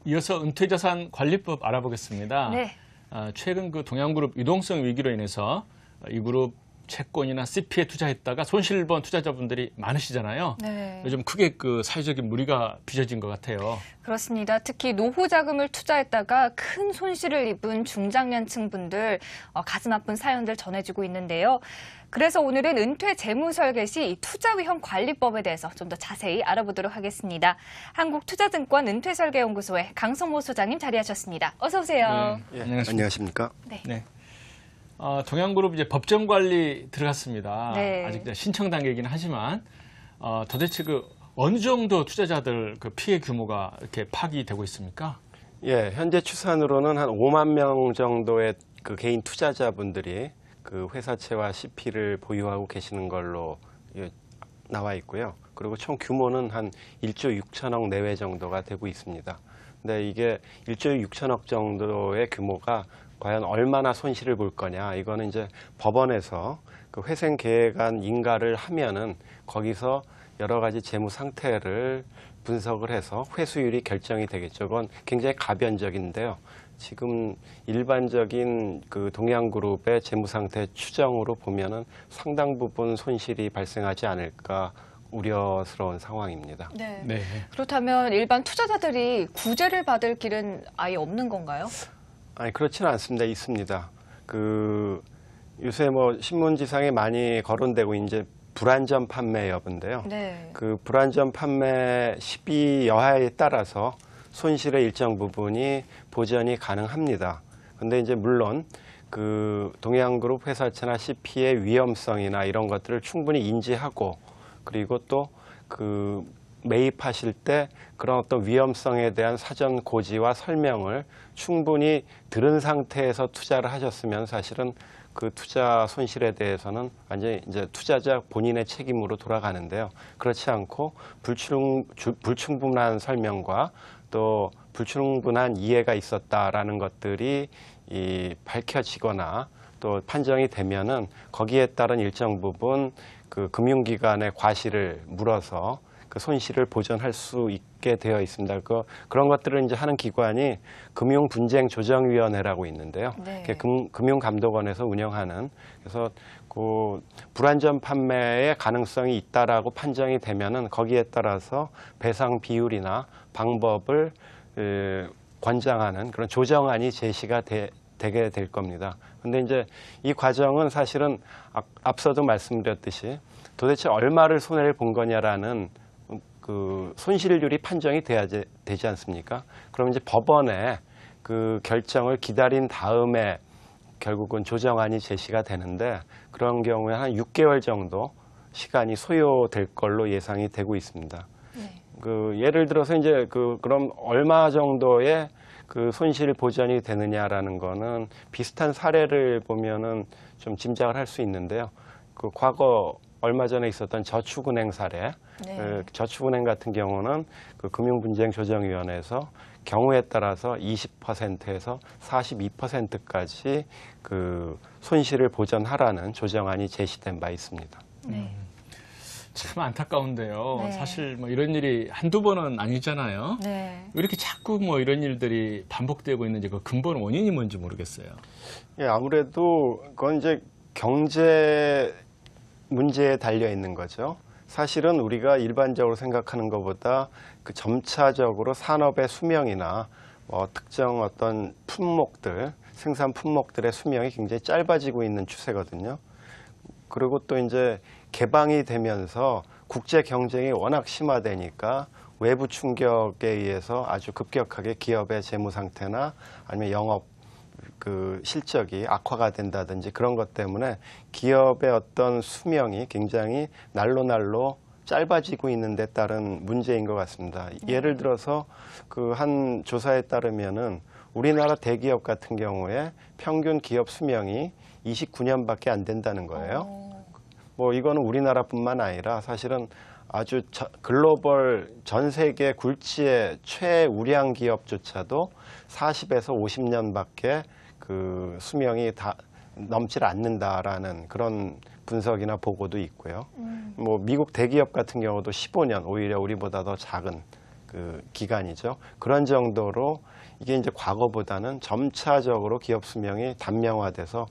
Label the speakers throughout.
Speaker 1: 이어서 은퇴자산 관리법 알아보겠습니다.
Speaker 2: 네.
Speaker 1: 최근 그 동양그룹 유동성 위기로 인해서 이 그룹 채권이나 CP에 투자했다가 손실 본 투자자분들이 많으시잖아요.
Speaker 2: 네.
Speaker 1: 요즘 크게 그 사회적인 무리가 빚어진 것 같아요.
Speaker 2: 그렇습니다. 특히 노후 자금을 투자했다가 큰 손실을 입은 중장년층 분들 가슴 아픈 사연들 전해지고 있는데요. 그래서 오늘은 은퇴 재무 설계 시 이 투자 위험 관리법에 대해서 좀 더 자세히 알아보도록 하겠습니다. 한국투자증권 은퇴설계연구소의 강성모 소장님 자리하셨습니다. 어서 오세요.
Speaker 3: 네. 안녕하십니까?
Speaker 1: 네. 동양그룹 이제 법정 관리 들어갔습니다.
Speaker 2: 네.
Speaker 1: 아직 신청 단계이긴 하지만 도대체 그 어느 정도 투자자들 그 피해 규모가 이렇게 파기되고 있습니까?
Speaker 3: 예, 현재 추산으로는 한 5만 명 정도의 그 개인 투자자분들이 그 회사채와 CP를 보유하고 계시는 걸로 나와 있고요. 그리고 총 규모는 한 1조 6천억 내외 정도가 되고 있습니다. 근데 이게 1조 6천억 정도의 규모가 과연 얼마나 손실을 볼 거냐, 이거는 이제 법원에서 그 회생 계획안 인가를 하면은 거기서 여러 가지 재무 상태를 분석을 해서 회수율이 결정이 되겠죠. 그건 굉장히 가변적인데요. 지금 일반적인 그 동양그룹의 재무 상태 추정으로 보면은 상당 부분 손실이 발생하지 않을까 우려스러운 상황입니다.
Speaker 2: 네.
Speaker 1: 네.
Speaker 2: 그렇다면 일반 투자자들이 구제를 받을 길은 아예 없는 건가요?
Speaker 3: 아니, 그렇지는 않습니다. 있습니다. 그 요새 뭐 신문지상에 많이 거론되고 이제 불안전 판매 여부인데요.
Speaker 2: 네.
Speaker 3: 그 불안전 판매 시비 여하에 따라서 손실의 일정 부분이 보전이 가능합니다. 근데 이제 물론 그 동양그룹 회사채나 CP의 위험성이나 이런 것들을 충분히 인지하고, 그리고 또 그 매입하실 때 그런 어떤 위험성에 대한 사전 고지와 설명을 충분히 들은 상태에서 투자를 하셨으면 사실은 그 투자 손실에 대해서는 완전히 이제 투자자 본인의 책임으로 돌아가는데요. 그렇지 않고 불충분한 설명과 또 불충분한 이해가 있었다라는 것들이 밝혀지거나 또 판정이 되면은 거기에 따른 일정 부분 그 금융기관의 과실을 물어서 그 손실을 보전할 수 있게 되어 있습니다. 그런 것들을 이제 하는 기관이 금융분쟁조정위원회라고 있는데요.
Speaker 2: 네.
Speaker 3: 금융감독원에서 운영하는, 그래서 그 불안전 판매의 가능성이 있다라고 판정이 되면은 거기에 따라서 배상 비율이나 방법을 권장하는 그런 조정안이 제시가 되게 될 겁니다. 근데 이제 이 과정은 사실은 앞서도 말씀드렸듯이 도대체 얼마를 손해를 본 거냐라는 그 손실률이 판정이 돼야 되지 않습니까? 그럼 이제 법원의 그 결정을 기다린 다음에 결국은 조정안이 제시가 되는데, 그런 경우에 한 6개월 정도 시간이 소요될 걸로 예상이 되고 있습니다.
Speaker 2: 네.
Speaker 3: 그 예를 들어서 이제 그럼 얼마 정도의 그 손실 보전이 되느냐라는 거는 비슷한 사례를 보면은 좀 짐작을 할 수 있는데요. 그 과거 얼마 전에 있었던 저축은행 사례,
Speaker 2: 네.
Speaker 3: 저축은행 같은 경우는 그 금융분쟁조정위원회에서 경우에 따라서 20%에서 42%까지 그 손실을 보전하라는 조정안이 제시된 바 있습니다.
Speaker 2: 네.
Speaker 1: 참 안타까운데요.
Speaker 2: 네.
Speaker 1: 사실 뭐 이런 일이 한두 번은 아니잖아요.
Speaker 2: 네.
Speaker 1: 왜 이렇게 자꾸 뭐 이런 일들이 반복되고 있는지 그 근본 원인이 뭔지 모르겠어요.
Speaker 3: 예, 아무래도 그건 이제 경제 문제에 달려 있는 거죠. 사실은 우리가 일반적으로 생각하는 것보다 그 점차적으로 산업의 수명이나 특정 어떤 품목들, 생산 품목들의 수명이 굉장히 짧아지고 있는 추세거든요. 그리고 또 이제 개방이 되면서 국제 경쟁이 워낙 심화되니까 외부 충격에 의해서 아주 급격하게 기업의 재무 상태나 아니면 영업 그 실적이 악화가 된다든지 그런 것 때문에 기업의 어떤 수명이 굉장히 날로 짧아지고 있는 데 따른 문제인 것 같습니다. 예를 들어서 그 한 조사에 따르면은 우리나라 대기업 같은 경우에 평균 기업 수명이 29년밖에 안 된다는 거예요. 뭐 이거는 우리나라뿐만 아니라 사실은 아주 글로벌 전 세계 굴지의 최우량 기업조차도 40에서 50년밖에 그 수명이 다 넘질 않는다라는 그런 분석이나 보고도 있고요. 뭐 미국 대기업 같은 경우도 15년, 오히려 우리보다 더 작은 그 기간이죠. 그런 정도로 이게 이제 과거보다는 점차적으로 기업 수명이 단명화돼서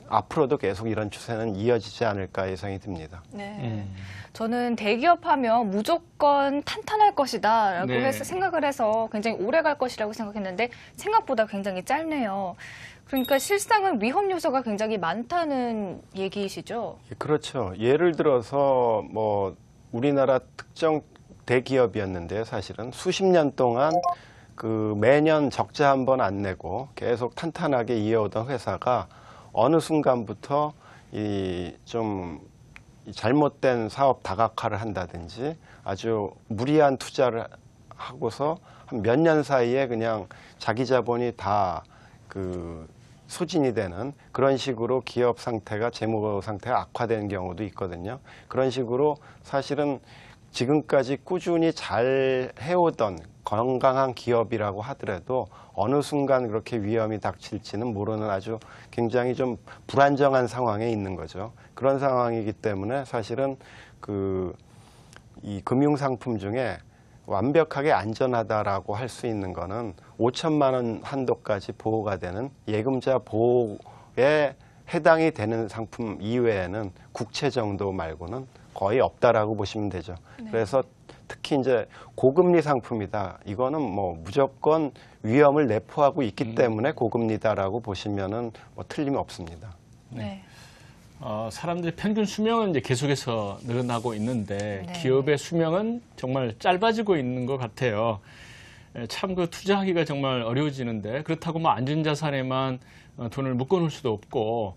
Speaker 3: 앞으로도 계속 이런 추세는 이어지지 않을까 예상이 듭니다.
Speaker 2: 네. 저는 대기업 하면 무조건 탄탄할 것이다라고
Speaker 1: 네.
Speaker 2: 생각을 해서 굉장히 오래 갈 것이라고 생각했는데 생각보다 굉장히 짧네요. 그러니까 실상은 위험 요소가 굉장히 많다는 얘기이시죠?
Speaker 3: 그렇죠. 예를 들어서 뭐 우리나라 특정 대기업이었는데요. 사실은 수십 년 동안 그 매년 적자 한 번 안 내고 계속 탄탄하게 이어오던 회사가 어느 순간부터 이 좀 잘못된 사업 다각화를 한다든지 아주 무리한 투자를 하고서 한 몇 년 사이에 그냥 자기 자본이 다 그 소진이 되는 그런 식으로 기업 상태가 재무 상태가 악화되는 경우도 있거든요. 그런 식으로 사실은 지금까지 꾸준히 잘 해오던 건강한 기업이라고 하더라도 어느 순간 그렇게 위험이 닥칠지는 모르는 아주 굉장히 좀 불안정한 상황에 있는 거죠. 그런 상황이기 때문에 사실은 이 금융상품 중에 완벽하게 안전하다라고 할 수 있는 거는 5천만 원 한도까지 보호가 되는 예금자 보호에 해당이 되는 상품 이외에는 국채 정도 말고는 거의 없다라고 보시면 되죠.
Speaker 2: 네.
Speaker 3: 그래서 특히 이제 고금리 상품이다. 이거는 뭐 무조건 위험을 내포하고 있기 때문에 고금리다라고 보시면은 뭐 틀림없습니다.
Speaker 2: 네.
Speaker 1: 사람들의 평균 수명은 이제 계속해서 늘어나고 있는데
Speaker 2: 네.
Speaker 1: 기업의 수명은 정말 짧아지고 있는 것 같아요. 참 그 투자하기가 정말 어려워지는데 그렇다고 뭐 안전자산에만 돈을 묶어놓을 수도 없고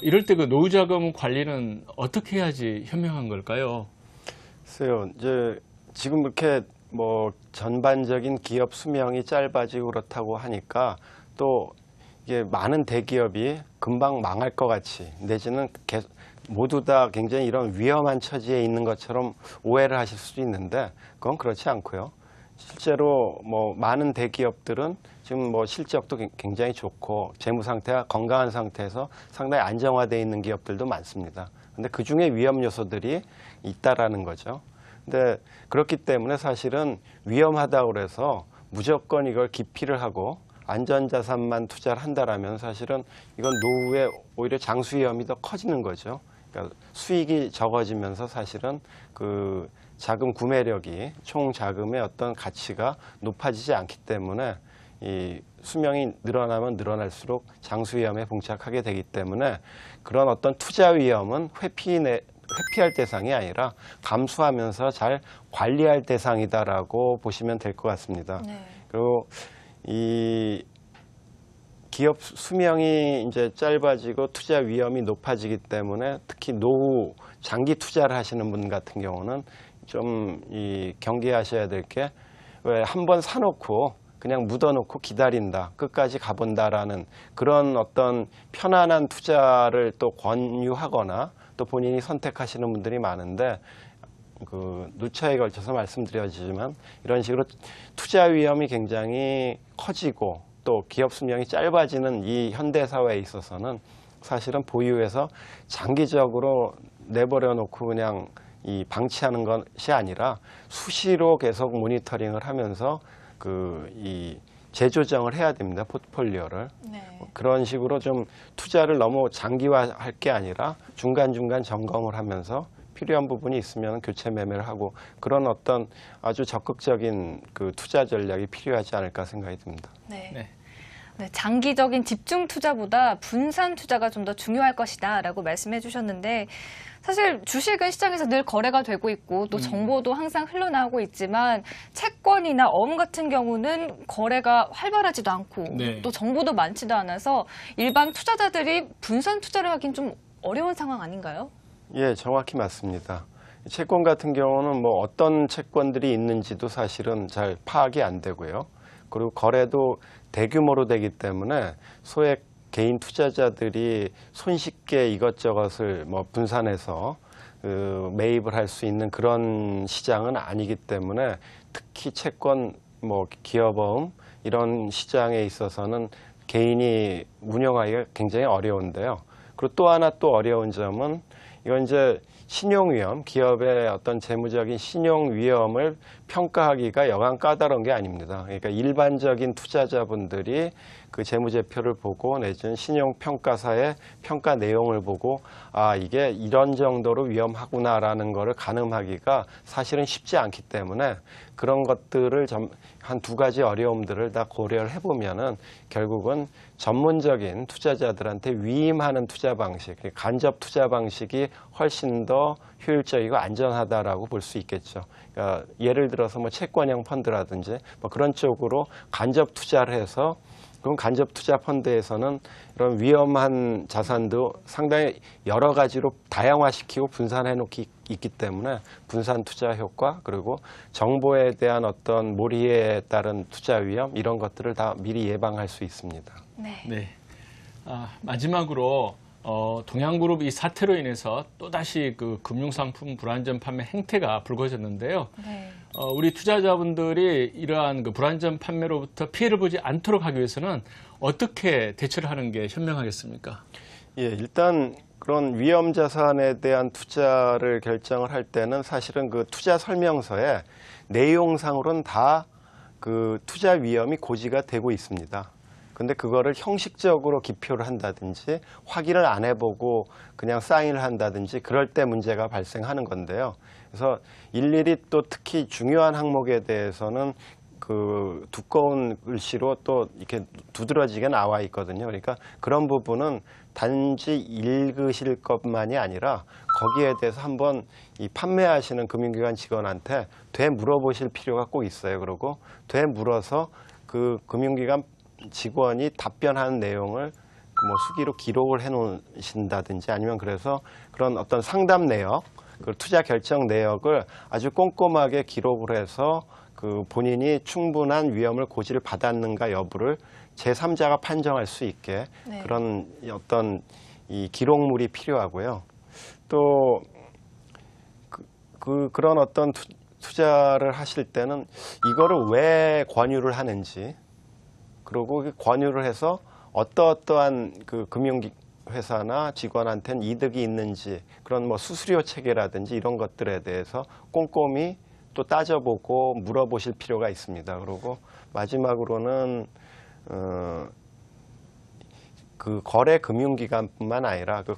Speaker 1: 이럴 때 그 노후자금 관리는 어떻게 해야지 현명한 걸까요?
Speaker 3: 글쎄요, 이제 지금 이렇게 뭐 전반적인 기업 수명이 짧아지고 그렇다고 하니까 또 이게 많은 대기업이 금방 망할 것 같이 내지는 모두 다 굉장히 이런 위험한 처지에 있는 것처럼 오해를 하실 수도 있는데 그건 그렇지 않고요. 실제로 뭐 많은 대기업들은 지금 뭐 실적도 굉장히 좋고 재무 상태가 건강한 상태에서 상당히 안정화되어 있는 기업들도 많습니다. 근데 그 중에 위험 요소들이 있다라는 거죠. 근데 그렇기 때문에 사실은 위험하다고 그래서 무조건 이걸 기피를 하고 안전자산만 투자를 한다라면 사실은 이건 노후에 오히려 장수 위험이 더 커지는 거죠. 그러니까 수익이 적어지면서 사실은 그 자금 구매력이 총 자금의 어떤 가치가 높아지지 않기 때문에 이 수명이 늘어나면 늘어날수록 장수 위험에 봉착하게 되기 때문에 그런 어떤 투자 위험은 회피할 대상이 아니라 감수하면서 잘 관리할 대상이다라고 보시면 될 것 같습니다.
Speaker 2: 네.
Speaker 3: 그리고 이 기업 수명이 이제 짧아지고 투자 위험이 높아지기 때문에 특히 노후 장기 투자를 하시는 분 같은 경우는 좀 경계하셔야 될 게 왜 한번 사놓고 그냥 묻어놓고 기다린다, 끝까지 가본다라는 그런 어떤 편안한 투자를 또 권유하거나 또 본인이 선택하시는 분들이 많은데 그 누차에 걸쳐서 말씀드려지지만 이런 식으로 투자 위험이 굉장히 커지고 또 기업 수명이 짧아지는 이 현대 사회에 있어서는 사실은 보유해서 장기적으로 내버려 놓고 그냥 방치하는 것이 아니라 수시로 계속 모니터링을 하면서 이 재조정을 해야 됩니다. 포트폴리오를.
Speaker 2: 네.
Speaker 3: 그런 식으로 좀 투자를 너무 장기화할 게 아니라 중간중간 점검을 하면서 필요한 부분이 있으면 교체 매매를 하고 그런 어떤 아주 적극적인 그 투자 전략이 필요하지 않을까 생각이 듭니다.
Speaker 2: 네.
Speaker 1: 네.
Speaker 2: 네, 장기적인 집중 투자보다 분산 투자가 좀 더 중요할 것이다라고 말씀해 주셨는데 사실 주식은 시장에서 늘 거래가 되고 있고 또 정보도 항상 흘러나오고 있지만 채권이나 어음 같은 경우는 거래가 활발하지도 않고
Speaker 1: 네.
Speaker 2: 또 정보도 많지도 않아서 일반 투자자들이 분산 투자를 하긴 좀 어려운 상황 아닌가요?
Speaker 3: 예, 정확히 맞습니다. 채권 같은 경우는 뭐 어떤 채권들이 있는지도 사실은 잘 파악이 안 되고요. 그리고 거래도 대규모로 되기 때문에 소액 개인 투자자들이 손쉽게 이것저것을 뭐 분산해서 매입을 할 수 있는 그런 시장은 아니기 때문에 특히 채권, 뭐 기업보험 이런 시장에 있어서는 개인이 운영하기가 굉장히 어려운데요. 그리고 또 하나 또 어려운 점은 이건 이제 신용위험, 기업의 어떤 재무적인 신용위험을 평가하기가 여간 까다로운 게 아닙니다. 그러니까 일반적인 투자자분들이 그 재무제표를 보고 내지는 신용평가사의 평가 내용을 보고 아, 이게 이런 정도로 위험하구나라는 거를 가늠하기가 사실은 쉽지 않기 때문에 그런 것들을 한 두 가지 어려움들을 다 고려를 해보면은 결국은 전문적인 투자자들한테 위임하는 투자 방식, 간접 투자 방식이 훨씬 더 효율적이고 안전하다라고 볼 수 있겠죠. 그러니까 예를 들어서 뭐 채권형 펀드라든지 뭐 그런 쪽으로 간접 투자를 해서 그럼 간접 투자 펀드에서는 이런 위험한 자산도 상당히 여러 가지로 다양화시키고 분산해 놓기 있기 때문에 분산 투자 효과 그리고 정보에 대한 어떤 몰이에 따른 투자 위험 이런 것들을 다 미리 예방할 수 있습니다.
Speaker 1: 네. 마지막으로 동양그룹 이 사태로 인해서 또다시 그 금융상품 불안전 판매 행태가 불거졌는데요.
Speaker 2: 네.
Speaker 1: 우리 투자자분들이 이러한 그 불안전 판매로부터 피해를 보지 않도록 하기 위해서는 어떻게 대처를 하는 게 현명하겠습니까?
Speaker 3: 예, 일단 그런 위험 자산에 대한 투자를 결정을 할 때는 사실은 그 투자 설명서에 내용상으로는 다 그 투자 위험이 고지가 되고 있습니다. 근데 그거를 형식적으로 기표를 한다든지 확인을 안 해보고 그냥 사인을 한다든지 그럴 때 문제가 발생하는 건데요. 그래서 일일이 또 특히 중요한 항목에 대해서는 그 두꺼운 글씨로 또 이렇게 두드러지게 나와 있거든요. 그러니까 그런 부분은 단지 읽으실 것만이 아니라 거기에 대해서 한번 이 판매하시는 금융기관 직원한테 되물어보실 필요가 꼭 있어요. 그리고 되물어서 그 금융기관 직원이 답변하는 내용을 뭐 수기로 기록을 해 놓으신다든지 아니면 그래서 그런 어떤 상담 내역, 그 투자 결정 내역을 아주 꼼꼼하게 기록을 해서 그 본인이 충분한 위험을 고지를 받았는가 여부를 제3자가 판정할 수 있게
Speaker 2: 네.
Speaker 3: 그런 어떤 이 기록물이 필요하고요. 또 그런 어떤 투자를 하실 때는 이거를 왜 권유를 하는지 그리고 권유를 해서 어떠한 그 금융회사나 직원한테는 이득이 있는지 그런 뭐 수수료 체계라든지 이런 것들에 대해서 꼼꼼히 또 따져보고 물어보실 필요가 있습니다. 그리고 마지막으로는 그 거래 금융기관뿐만 아니라 그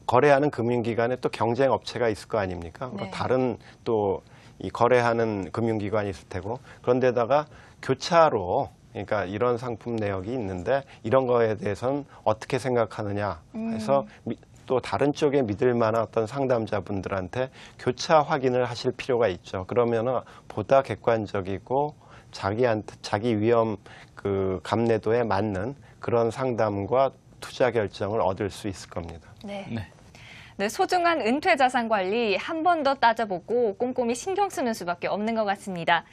Speaker 3: 거래하는 금융기관에 또 경쟁 업체가 있을 거 아닙니까?
Speaker 2: 네.
Speaker 3: 다른 또 이 거래하는 금융기관이 있을 테고 그런데다가 교차로 그러니까 이런 상품 내역이 있는데 이런 거에 대해서는 어떻게 생각하느냐 해서 또 다른 쪽에 믿을 만한 어떤 상담자분들한테 교차 확인을 하실 필요가 있죠. 그러면은 보다 객관적이고 자기 위험 그 감내도에 맞는 그런 상담과 투자 결정을 얻을 수 있을 겁니다.
Speaker 2: 네.
Speaker 1: 네.
Speaker 2: 네, 소중한 은퇴 자산 관리 한 번 더 따져보고 꼼꼼히 신경 쓰는 수밖에 없는 것 같습니다.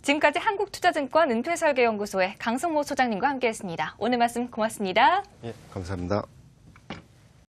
Speaker 2: 지금까지 한국투자증권 은퇴설계연구소의 강성모 소장님과 함께했습니다. 오늘 말씀 고맙습니다.
Speaker 3: 예, 감사합니다.